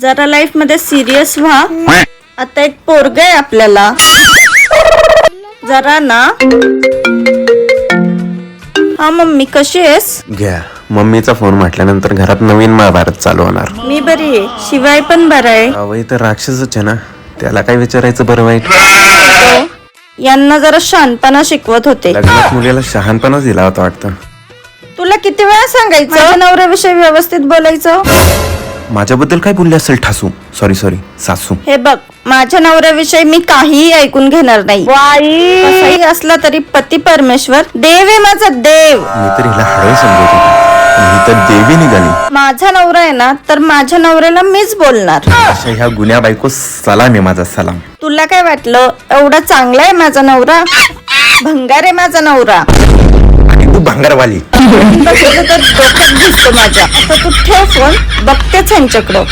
जरा लाईफ मध्ये सिरियस व्हा. आता एक पोरग आहे आपल्याला. जरा ना. हा मम्मी कशी आहेस? घ्या मम्मीचा फोन म्हटल्यानंतर घरात नवीन महाभारत चालू होणार. मी बरी आहे. शिवाय पण बरा आहे. अवय तर राक्षसच आहे ना, त्याला काय विचारायचं बरं वाईट. यांना जरा शांतपणा शिकवत होते. लग्नात मुलीला शहाणपणाच दिला होता वाटतं. तुला किती वेळा सांगायचं माझ्या नवऱ्याविषयी व्यवस्थित बोलायचं. माझ्याबद्दल काय बोलले असेल ठासू, सॉरी सासू. हे बघ, माझ्या नवऱ्याविषयी मी काहीही ऐकून घेणार नाही. कसाही असला तरी पती परमेश्वर देव आहे, माझा देव. मी तर हिला हळवे समजत होती, ही तर देवी निघाली. माझा नवरा आहे ना, तर माझ्या नवऱ्याला मीच बोलणार. अशा ह्या गुन्ह्या बायको सलाम आहे माझा सलाम. तुला काय वाटलं एवढा चांगला आहे माझा नवरा? भंगार आहे माझा नवरा. आणि तू भांगारवाली. बसलं तर डोक्यात दिसतो माझ्या. आता तू ठेव फोन, बघतेच ह्यांच्याकडं.